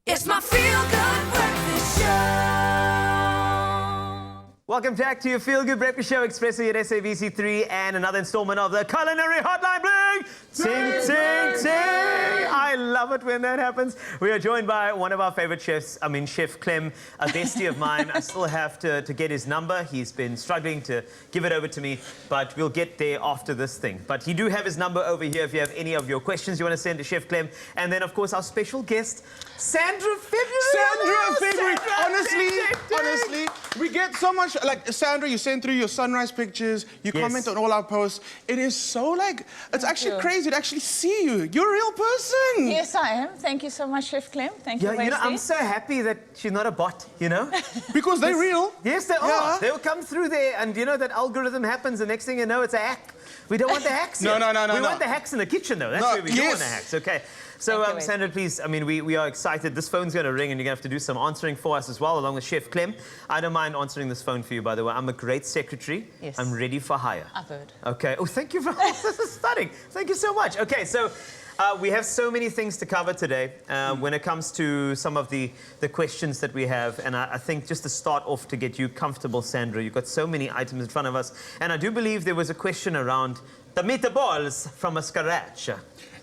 It's my feel-good breakfast show. Welcome back to your Feel Good Breakfast Show, Expresso at SABC3, and another installment of the Culinary Hotline. Bling! Ting, ting, ting! I love it when that happens. We are joined by one of our favorite chefs, Chef Clem, a bestie of mine. I still have to get his number. He's been struggling to give it over to me, but we'll get there after this thing. But you do have his number over here if you have any of your questions you want to send to Chef Clem. And then, of course, our special guest, Sandra February. Sandra February. Honestly, we get so much, like, Sandra, you send through your sunrise pictures, you comment on all our posts. It is so, like, it's actually crazy to actually see you. You're a real person. Yes, I am. Thank you so much, Chef Clem. Thank you, Yeah, I'm so happy that she's not a bot, you know? Because they're real. Yes, they are. They'll come through there, and you know that algorithm happens, the next thing you know, it's a hack. We don't want the hacks here. No. We want the hacks in the kitchen, though. That's where we don't want the hacks, okay? So, Sandra, please, we are excited. This phone's going to ring, and you're going to have to do some answering for us as well, along with Chef Clem. I don't mind answering this phone for you, by the way. I'm a great secretary. Yes. I'm ready for hire. I've heard. Okay. Oh, thank you. This is stunning. Thank you so much. Okay, so we have so many things to cover today when it comes to some of the questions that we have. And I think just to start off, to get you comfortable, Sandra, you've got so many items in front of us. And I do believe there was a question around the meatballs from a scratch.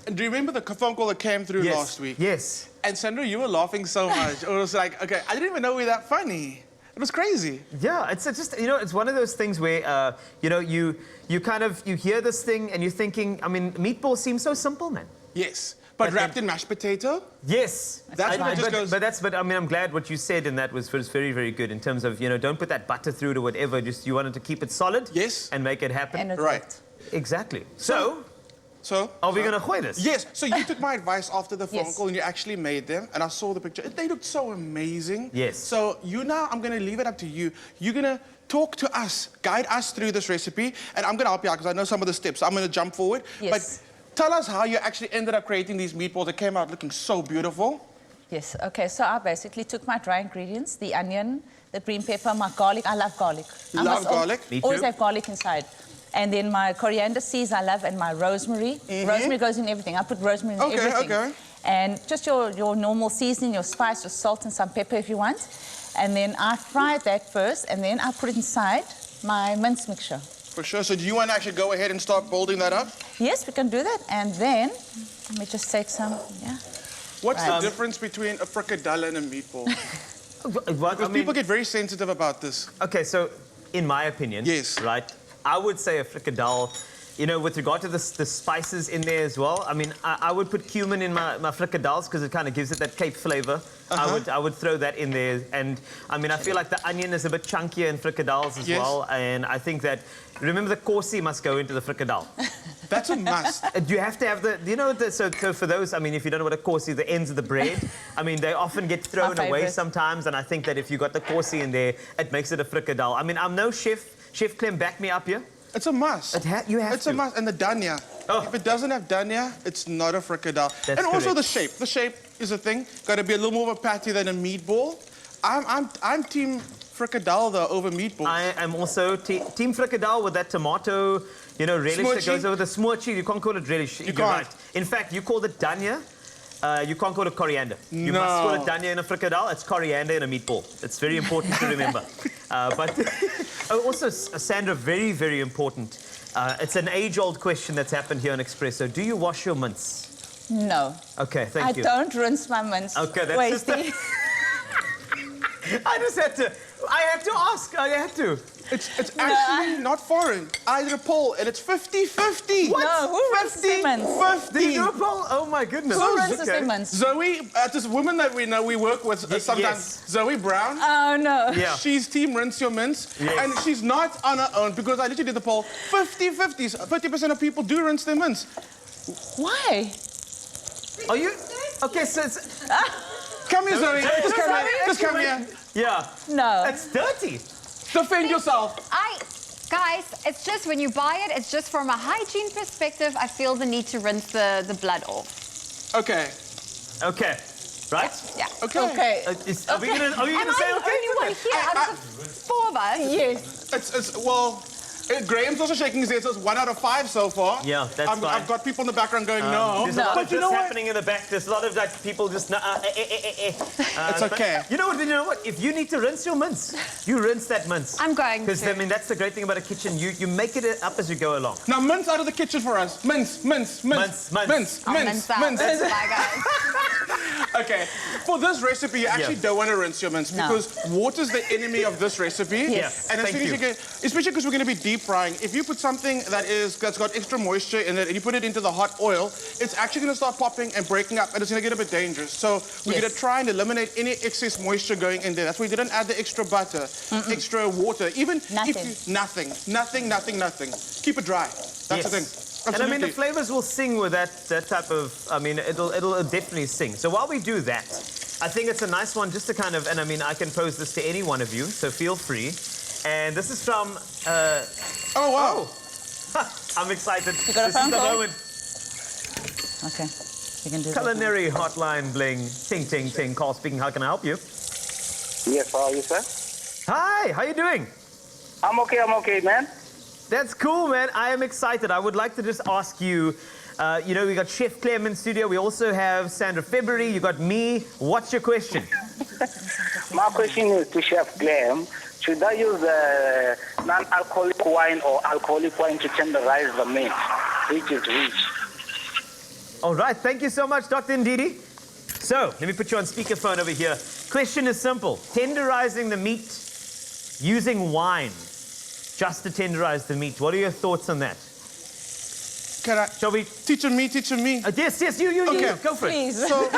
And do you remember the phone call that came through last week? Yes. And Sandra, you were laughing so much. It was like, okay, I didn't even know we were that funny. It was crazy. Yeah, it's just, you know, it's one of those things where, you know, you hear this thing and you're thinking, meatballs seem so simple, man. Yes. But wrapped in mashed potato? Yes. That's what it just goes... But I'm glad what you said in that was very, very good in terms of, you know, don't put that butter through it or whatever. Just, you wanted to keep it solid. Yes. And make it happen. And right. Exactly. So are we going to gooi this? Yes. So you took my advice after the phone call and you actually made them. And I saw the picture. They looked so amazing. Yes. So I'm going to leave it up to you. You're going to talk to us, guide us through this recipe. And I'm going to help you out because I know some of the steps. So I'm going to jump forward. Yes. But tell us how you actually ended up creating these meatballs that came out looking so beautiful. Yes, okay, so I basically took my dry ingredients, the onion, the green pepper, my garlic. I love garlic. Love garlic? Me too. Always have garlic inside. And then my coriander seeds I love, and my rosemary. Rosemary goes in everything. I put rosemary in everything. Okay. And just your normal seasoning, your spice, your salt, and some pepper if you want. And then I fried that first, and then I put it inside my mince mixture. For sure. So do you want to actually go ahead and start building that up? Yes, we can do that. And then, let me just take some, What's the difference between a fricadelle and a meatball? Because people get very sensitive about this. Okay, so in my opinion, right, I would say a fricadelle, you know, with regard to the spices in there as well. I would put cumin in my fricadelles because it kind of gives it that Cape flavor. I would throw that in there. And, I feel like the onion is a bit chunkier in fricadelles as well. And I think that, remember, the corsi must go into the fricadelle. That's a must. You have to have so for those, if you don't know what a corsi, the ends of the bread, they often get thrown away sometimes. And I think that if you got the corsi in there, it makes it a fricadelle. I'm no chef. Chef Clem, back me up here. It's a must. You have It's a must. And the dania. If it doesn't have dania, it's not a fricadelle. That's and also correct. the shape. The shape is a thing. Got to be a little more of a patty than a meatball. I'm team fricadelle though over meatballs. I am also team fricadelle with that tomato, relish that goes over the smoochie. You can't call it relish. You You're can't. right. In fact, you call it dania. You can't call it coriander. You must call it dania in a fricadelle. It's coriander in a meatball. It's very important to remember. But also, Sandra, very, very important. It's an age-old question that's happened here on Expresso. Do you wash your mince? No. Okay, thank you. I don't rinse my mince. Okay, that's just... I had to ask. I had to. It's actually not foreign. I did a poll and it's 50-50. What? No, who rinses their mince? Did you do a poll? Oh my goodness. Who rinses their mince? Zoe, this woman that we know, we work with sometimes. Yes. Zoe Brown. Oh no. Yeah. She's team rinse your mince. Yes. And she's not on her own because I literally did the poll. 50-50. 50% of people do rinse their mince. Why? Are you? Okay, so it's... Come here, Zoe. Just come here. Yeah. No. It's dirty. Defend yourself. Guys, it's just when you buy it, it's just from a hygiene perspective, I feel the need to rinse the blood off. Okay. Okay. Right? Yeah. Okay. Are we gonna say okay? I'm the only one here out of the four of us. Yes. Well, Graham's also shaking his head, so it's 1 out of 5 so far. Yeah, that's fine. I've got people in the background going, no. There's a lot But of you this know what? happening in the back. There's a lot of like people just. It's okay. You know what? You know what? If you need to rinse your mince, you rinse that mince. I'm going Because to. I mean, that's the great thing about a kitchen. You make it up as you go along. Now, mince out of the kitchen for us. Mince, mince, mince, Mince, mince. I'll mince, mince out. mince. Bye, guys. Okay, for this recipe, you actually don't want to rinse your mince No. because water's the enemy of this recipe. Yes. And as Thank soon as you you. get, especially because we're going to be deep frying, if you put something that's got extra moisture in it and you put it into the hot oil, it's actually going to start popping and breaking up and it's going to get a bit dangerous. So we're going to try and eliminate any excess moisture going in there. That's why we didn't add the extra butter, extra water, even Nothing. if you, nothing. Keep it dry. That's the thing. And I mean, the Absolutely. flavors will sing with that type of, I mean, it'll definitely sing. So while we do that, I think it's a nice one just to kind of, and I mean, I can pose this to any one of you, so feel free. And this is from, Oh, wow. I'm excited. You got a This phone is the call? moment. Okay, you can do that. Culinary hotline bling. Ting, ting, ting. Call speaking. How can I help you? Yes, how are you, sir? Hi, how you doing? I'm okay, man. That's cool, man. I am excited. I would like to just ask you, you know, we got Chef Clem in studio. We also have Sandra February. You got me. What's your question? My question is to Chef Clem. Should I use non-alcoholic wine or alcoholic wine to tenderize the meat? Which is which? All right. Thank you so much, Dr. Ndidi. So, let me put you on speakerphone over here. Question is simple. Tenderizing the meat using wine just to tenderize the meat. What are your thoughts on that? Can I, Shall we? teaching me. Yes, you. Okay. Go for it. Please. So,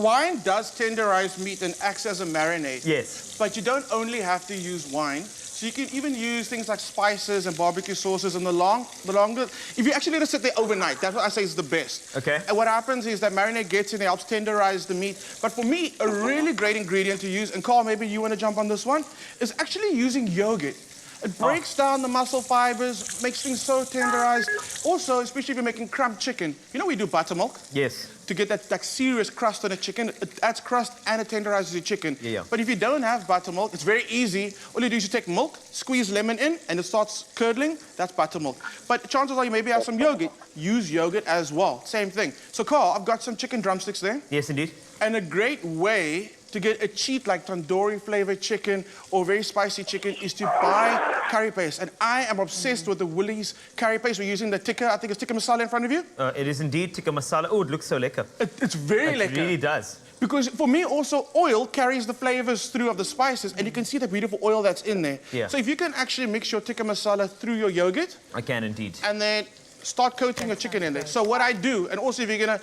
wine does tenderize meat and acts as a marinade. Yes. But you don't only have to use wine. So you can even use things like spices and barbecue sauces and the longer. If you actually let it sit there overnight, that's what I say is the best. Okay. And what happens is that marinade gets in, it helps tenderize the meat. But for me, a really great ingredient to use, and Carl, maybe you want to jump on this one, is actually using yogurt. It breaks down the muscle fibers, makes things so tenderized. Also, especially if you're making crumb chicken. You know we do buttermilk? Yes. To get that like, serious crust on a chicken. It adds crust and it tenderizes your chicken. Yeah. But if you don't have buttermilk, it's very easy. All you do is you take milk, squeeze lemon in, and it starts curdling. That's buttermilk. But chances are you maybe have some yogurt. Use yogurt as well. Same thing. So, Carl, I've got some chicken drumsticks there. Yes, indeed. And a great way to get a cheat like tandoori flavored chicken or very spicy chicken is to buy curry paste. And I am obsessed with the Woolies curry paste. We're using the tikka, I think it's tikka masala in front of you. It is indeed tikka masala. Oh, it looks so lekker. It's very It lekker. really does. Because for me also, oil carries the flavors through of the spices and you can see the beautiful oil that's in there. Yeah. So if you can actually mix your tikka masala through your yogurt I can indeed. and then start coating your chicken in there. So what I do, and also if you're gonna,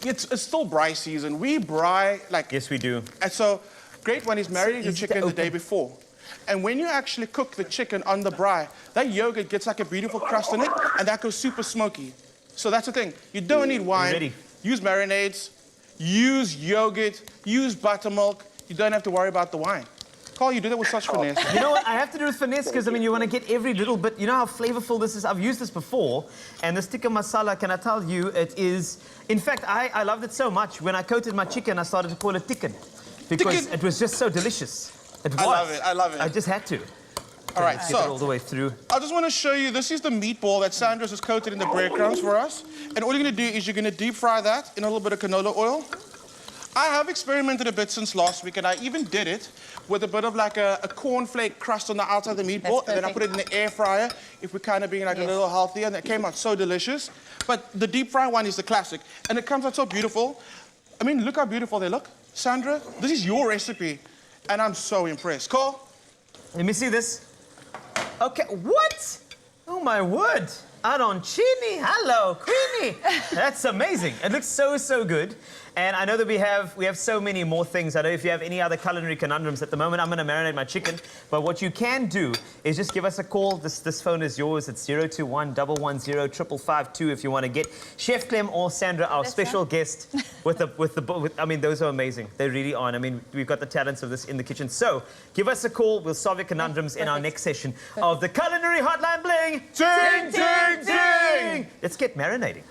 it's still braai season. We braai like, Yes, we do. and so great one is marinating your easy to chicken the open. day before. And when you actually cook the chicken on the braai, that yogurt gets like a beautiful crust in it and that goes super smoky. So that's the thing. You don't need wine. Ready. Use marinades, use yogurt, use buttermilk. You don't have to worry about the wine. Carl, you do that with such finesse. You know what? I have to do with finesse because, I mean, you want to get every little bit. You know how flavorful this is? I've used this before. And this tikka masala, can I tell you, it is... In fact, I loved it so much. When I coated my chicken, I started to call it tikkan. Because Tikkan. it was just so delicious. It was. I love it. I just had to. All right, Get it all so the way through. I just want to show you, this is the meatball that Sandra's has coated in the breadcrumbs for us. And all you're going to do is you're going to deep fry that in a little bit of canola oil. I have experimented a bit since last week, and I even did it with a bit of like a cornflake crust on the outside of the meatball, and then I put it in the air fryer if we're kind of being like a little healthier, and it came out so delicious. But the deep fry one is the classic, and it comes out so beautiful. I mean, look how beautiful they look. Sandra, this is your recipe, and I'm so impressed. Carl? Let me see this. Okay, what? Oh, my word. Arancini, hello, Queenie. That's amazing. It looks so, so good. And I know that we have so many more things. I don't know if you have any other culinary conundrums at the moment. I'm going to marinate my chicken. But what you can do is just give us a call. This phone is yours. It's 021-110-5552 if you want to get Chef Clem or Sandra, our special guest, I mean, those are amazing. They really are. And I mean, we've got the talents of this in the kitchen. So give us a call. We'll solve your conundrums in our next session of the Culinary Hotline Bling. Ding, ding, ding! Let's get marinating.